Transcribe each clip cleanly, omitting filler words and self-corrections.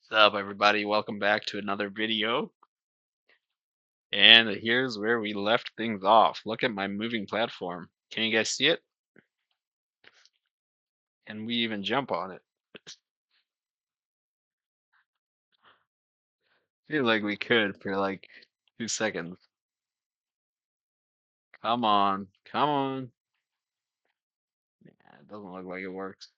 What's up, everybody? Welcome back to another video. And here's where we left things off. Look at my moving platform. Can you guys see it? And we even jump on it. Feel like we could for like 2 seconds. Come on. Come on. Yeah, it doesn't look like it works.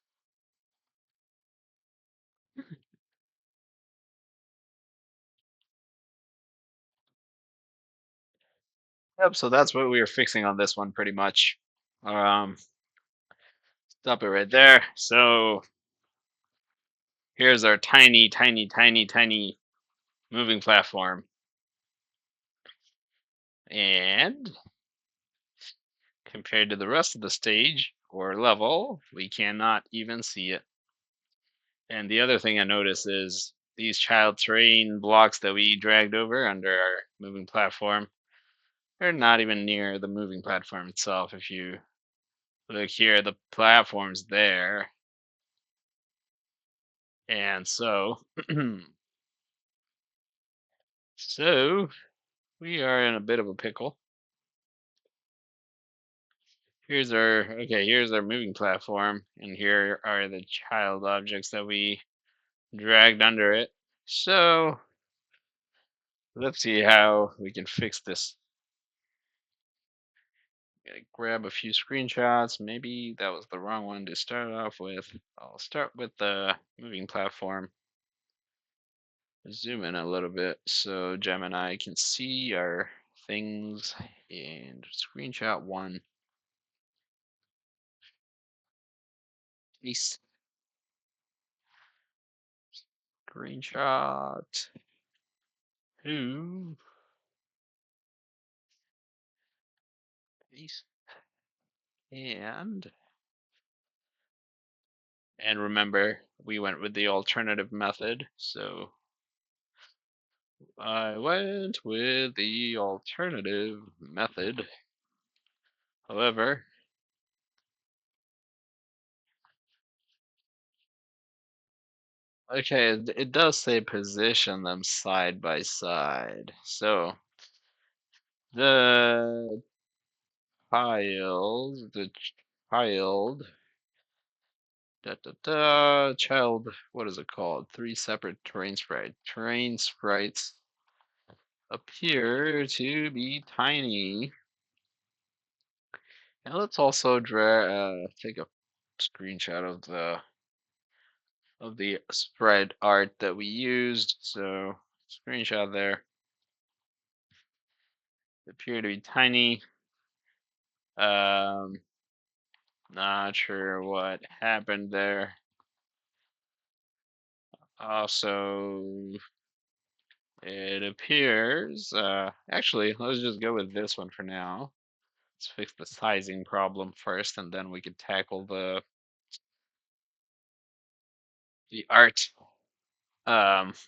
Yep, so that's what we were fixing on this one pretty much. Um, Stop it right there. So here's our tiny, tiny, tiny, tiny moving platform. And compared to the rest of the stage or level, we cannot even see it. And the other thing I notice is these child terrain blocks that we dragged over under our moving platform, they're not even near the moving platform itself. If you look here, the platform's there. And so, so we are in a bit of a pickle. Here's our moving platform, and here are the child objects that we dragged under it. So let's see how we can fix this. Gotta grab a few screenshots. Maybe that was the wrong one to start off with. I'll start with the moving platform. Zoom in a little bit so Gemini can see our things. And screenshot one. Paste. Screenshot two. Paste. And remember, we went with the alternative method, so I went with the alternative method. However, okay, it does say position them side by side. So the the child, child, what is it called? Three separate terrain sprites. Terrain sprites appear to be tiny. And let's also take a screenshot of the spread art that we used. So screenshot there. Appear to be tiny. Um, Not sure what happened there. Also, it appears. Actually, let's just go with this one for now. Let's fix the sizing problem first, and then we can tackle the art.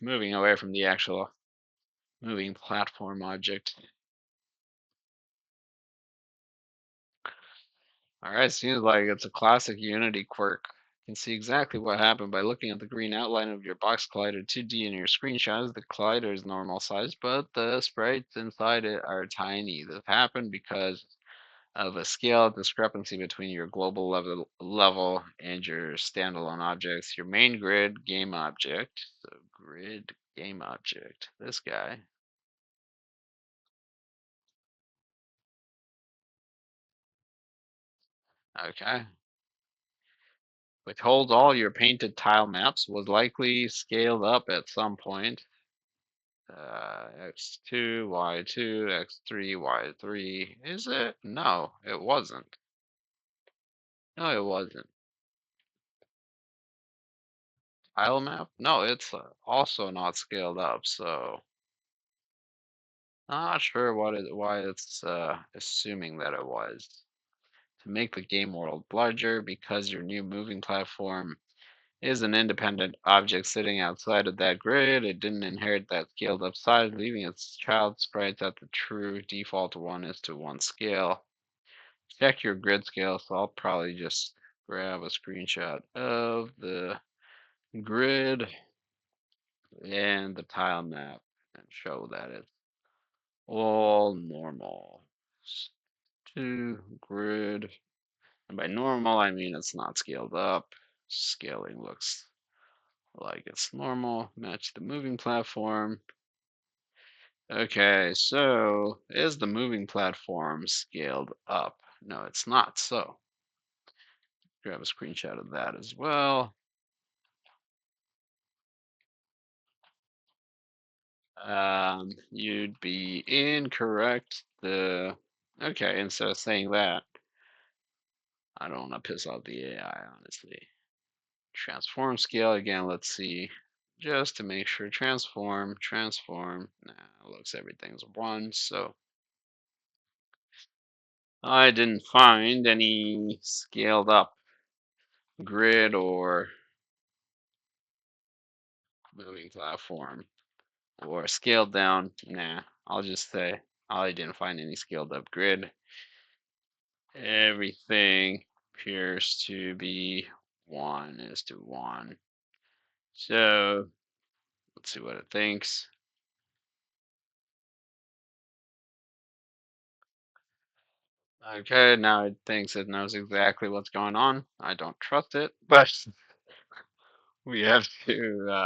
Moving away from the actual moving platform object. All right, seems like it's a classic Unity quirk. You can see exactly what happened by looking at the green outline of your box collider 2D in your screenshots. The collider is normal size, but the sprites inside it are tiny. This happened because of a scale discrepancy between your global level and your standalone objects. Your main grid game object, so grid game object, this guy. Okay. Which holds all your painted tile maps, was likely scaled up at some point. X2, Y2, X3, Y3. Is it? No, it wasn't. No, it wasn't. Tile map? No, it's also not scaled up, so not sure why it's assuming that it was. To make the game world larger, because your new moving platform is an independent object sitting outside of that grid. It didn't inherit that scaled up size, leaving its child sprites at the true default 1:1 scale. Check your grid scale, so I'll probably just grab a screenshot of the grid and the tile map and show that it's all normal. To grid. And by normal, I mean it's not scaled up. Scaling looks like it's normal. Match the moving platform. Okay, so is the moving platform scaled up? No, it's not. So grab a screenshot of that as well. You'd be incorrect. Okay, instead of saying that, I don't want to piss off the AI, honestly. Transform scale again, let's see. Just to make sure, transform. Nah, looks everything's one, so I didn't find any scaled up grid or moving platform or scaled down. Nah, I'll just say I didn't find any scaled up grid. Everything appears to be 1:1. So let's see what it thinks. Okay, now it thinks it knows exactly what's going on. I don't trust it, but we have to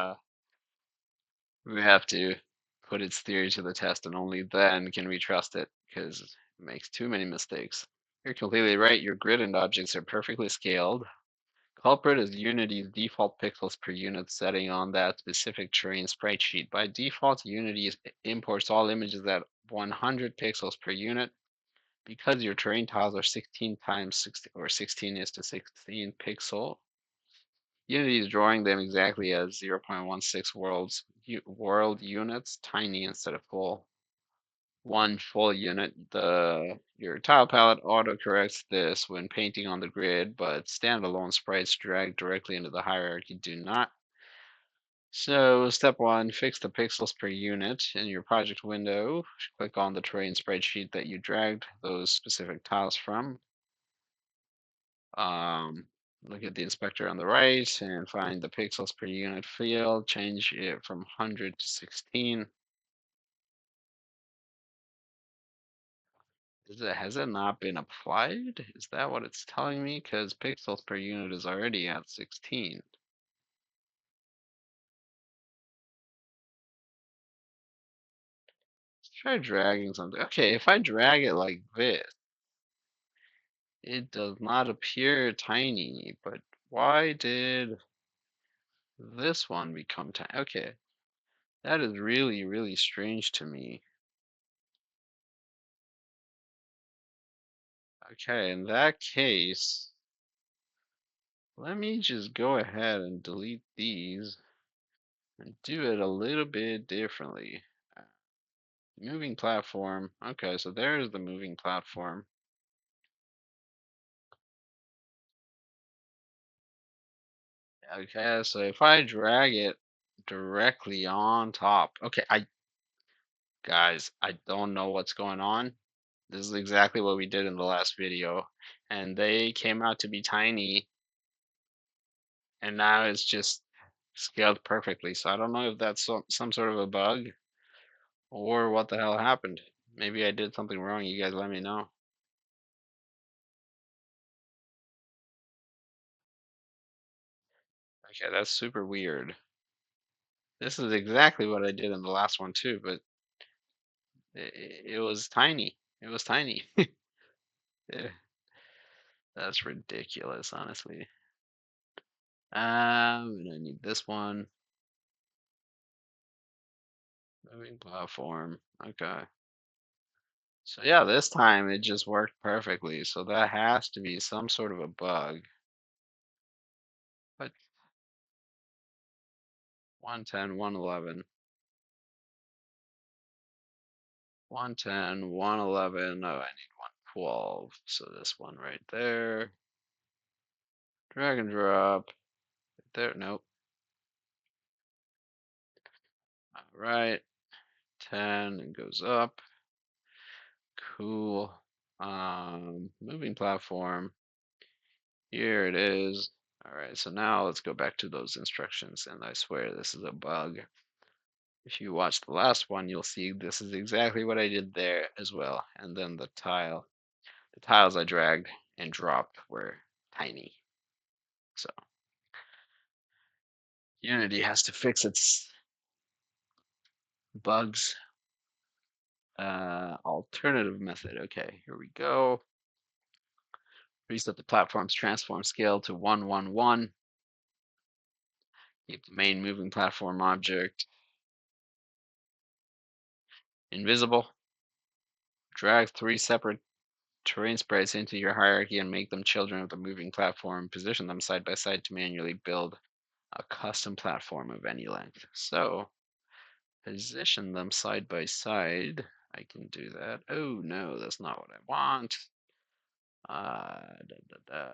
put its theory to the test, and only then can we trust it because it makes too many mistakes. You're completely right. Your grid and objects are perfectly scaled. Culprit is Unity's default pixels per unit setting on that specific terrain sprite sheet. By default, Unity imports all images at 100 pixels per unit. Because your terrain tiles are 16 times 16 or 16 is to 16 pixel, Unity is drawing them exactly as 0.16 world units, tiny instead of full. One full unit. Your tile palette autocorrects this when painting on the grid, but standalone sprites dragged directly into the hierarchy do not. So step one, fix the pixels per unit in your project window. Click on the terrain spreadsheet that you dragged those specific tiles from. Look at the inspector on the right and find the pixels per unit field. Change it from 100 to 16. Has it not been applied? Is that what it's telling me? Because pixels per unit is already at 16. Let's try dragging something. Okay, if I drag it like this, it does not appear tiny, but why did this one become tiny? Okay, that is really, really strange to me. Okay, in that case, let me just go ahead and delete these and do it a little bit differently. Moving platform. Okay, so there's the moving platform. Okay, so if I drag it directly on top. Okay, guys, I don't know what's going on. This is exactly what we did in the last video, and they came out to be tiny, and now it's just scaled perfectly. So I don't know if that's some sort of a bug or what the hell happened. Maybe I did something wrong. You guys let me know. Okay, that's super weird. This is exactly what I did in the last one too, but it was tiny. It was tiny. Yeah, that's ridiculous, honestly. And I need this one. Moving platform. Okay. So yeah, this time it just worked perfectly. So that has to be some sort of a bug. But 110, 111, 110, 111. Oh, I need 112. So this one right there. Drag and drop. There. Nope. All right. 10 and goes up. Cool. Moving platform. Here it is. All right, so now let's go back to those instructions, and I swear this is a bug. If you watch the last one, you'll see this is exactly what I did there as well. And then the tiles I dragged and dropped were tiny. So Unity has to fix its bugs. Alternative method. Okay, here we go. Reset the platform's transform scale to 111. Keep the main moving platform object invisible. Drag 3 separate terrain sprites into your hierarchy and make them children of the moving platform. Position them side by side to manually build a custom platform of any length. So position them side by side. I can do that. Oh no, that's not what I want. Da, da, da, da,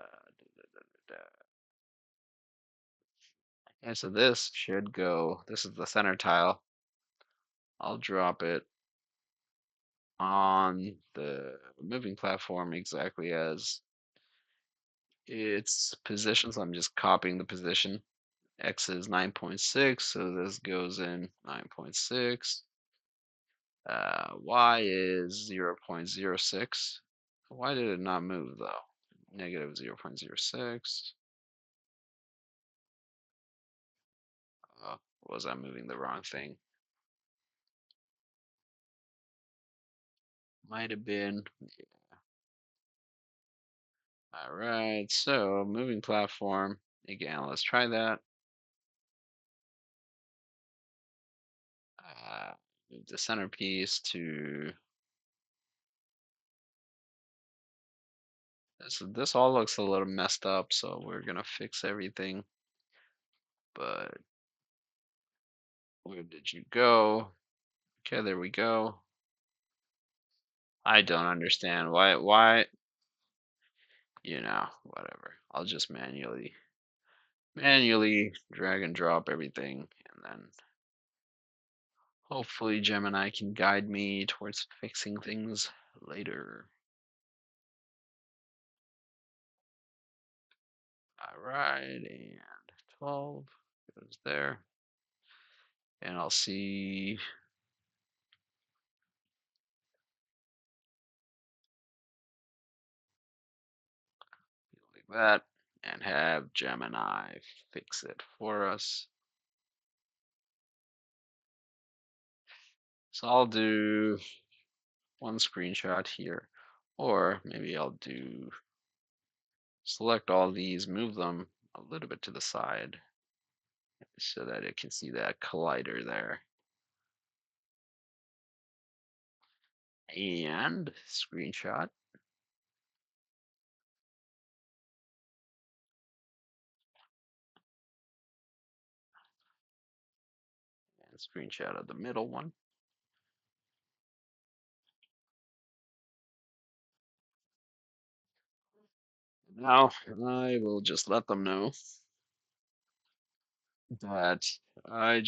da, da, da. And so this should go. This is the center tile. I'll drop it on the moving platform exactly as its position. So I'm just copying the position. X is 9.6, so this goes in 9.6. Y is 0.06. Why did it not move though? Negative 0.06. Was I moving the wrong thing? Might have been. All right, so moving platform. Again, let's try that. Move the centerpiece to this all looks a little messed up, so we're gonna fix everything. But where did you go? Okay, there we go. I don't understand why, whatever. I'll just manually drag and drop everything, and then hopefully Gemini can guide me towards fixing things later. All right, and 12 goes there. And I'll see like that and have Gemini fix it for us. So I'll do one screenshot here, or maybe I'll do select all these, move them a little bit to the side so that it can see that collider there. And screenshot. And screenshot of the middle one. Now I will just let them know that I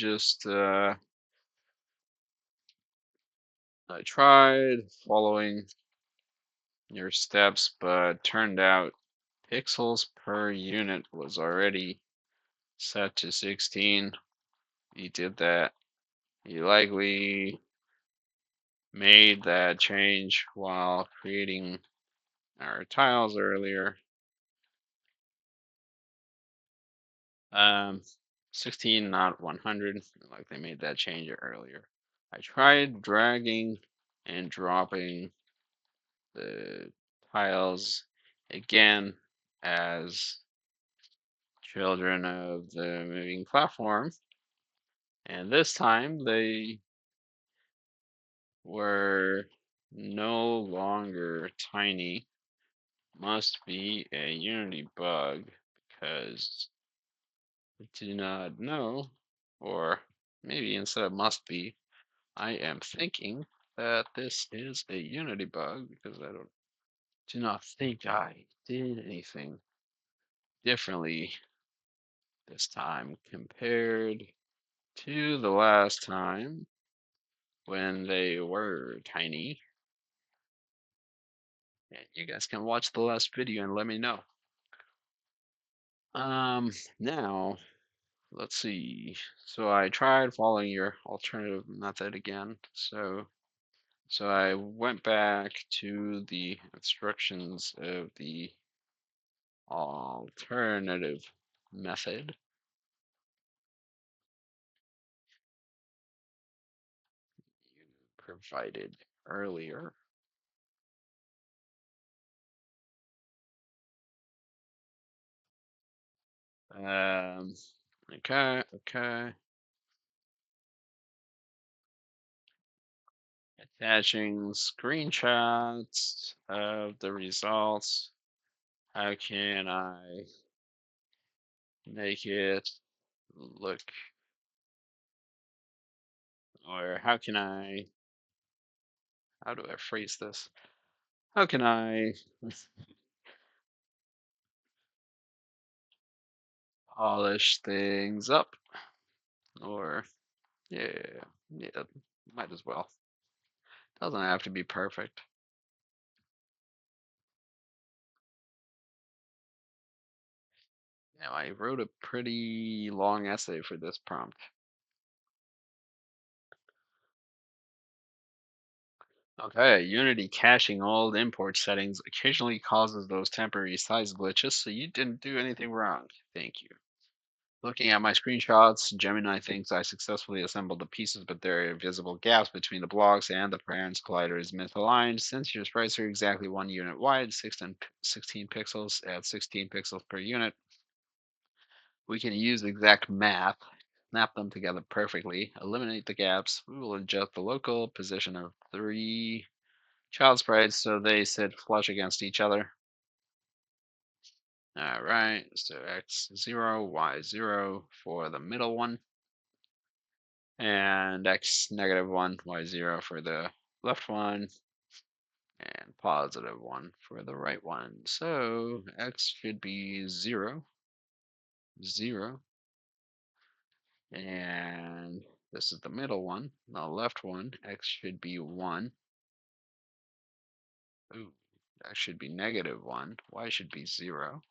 tried following your steps, but turned out pixels per unit was already set to 16. He did that. He likely made that change while creating our tiles earlier. Um, 16, not 100, like they made that change earlier. I tried dragging and dropping the tiles again as children of the moving platform, and this time they were no longer tiny. Must be a Unity bug because I do not know, or maybe instead of must be, I am thinking that this is a Unity bug because I do not think I did anything differently this time compared to the last time when they were tiny. And you guys can watch the last video and let me know. Now let's see. So I tried following your alternative method again. So I went back to the instructions of the alternative method you provided earlier. Um, okay. Attaching screenshots of the results. How can I make it look, or how do I phrase this? How can I polish things up? Or, yeah, yeah, might as well. Doesn't have to be perfect. Now, I wrote a pretty long essay for this prompt. Okay, Unity caching old import settings occasionally causes those temporary size glitches, so you didn't do anything wrong. Thank you. Looking at my screenshots, Gemini thinks I successfully assembled the pieces, but there are visible gaps between the blocks and the parent's collider is misaligned. Since your sprites are exactly 1 unit wide, 16 pixels at 16 pixels per unit, we can use exact math, snap them together perfectly, eliminate the gaps. We will adjust the local position of 3 child sprites so they sit flush against each other. All right, so x0, y0 for the middle one, and x -1, y0 for the left one, and +1 for the right one. So x should be 0, 0, and this is the middle one. The left one, x should be 1. Ooh, that should be -1. Y should be 0.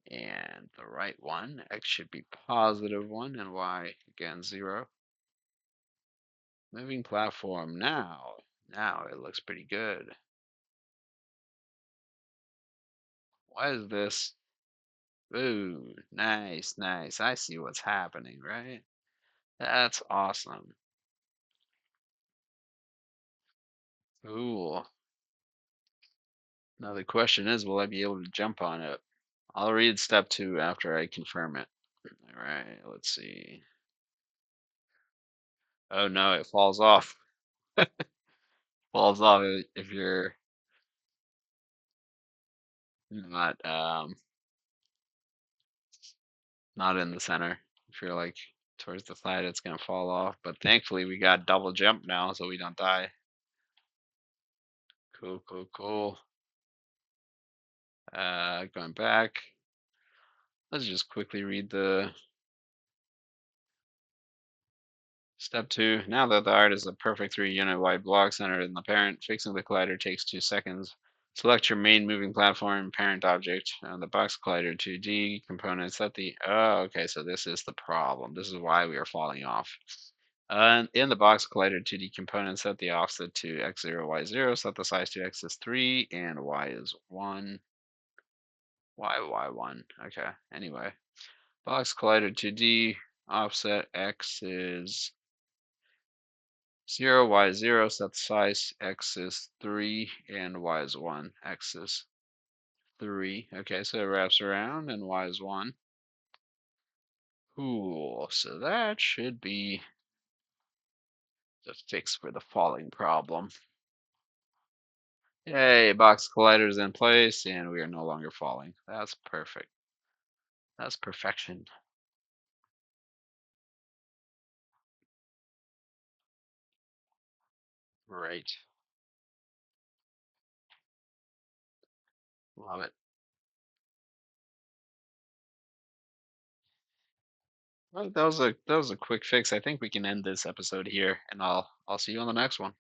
And the right one, x should be +1, and y, again, 0. Moving platform now. Now it looks pretty good. Why is this? Ooh, nice, nice. I see what's happening, right? That's awesome. Cool. Now the question is, will I be able to jump on it? I'll read step 2 after I confirm it. All right, let's see. Oh no, it falls off. Falls off if you're not not in the center. If you're like towards the side, it's gonna fall off. But thankfully, we got double jump now, so we don't die. Cool, cool, cool. Going back. Let's just quickly read the step 2. Now that the art is a perfect 3 unit wide block centered in the parent, fixing the collider takes 2 seconds. Select your main moving platform parent object on the box collider 2D component. Set the okay, so this is the problem. This is why we are falling off. In the box collider 2D component, set the offset to x0, y0, set the size to x is 3 and y is 1. Y1. Okay, anyway. Box collider 2D, offset x is 0, y0, set the size, x is 3 and y is 1. X is 3. Okay, so it wraps around and y is 1. Cool, so that should be the fix for the falling problem. Yay, box collider is in place and we are no longer falling. That's perfect. That's perfection. Right. Love it. Well, that was a quick fix. I think we can end this episode here and I'll see you on the next one.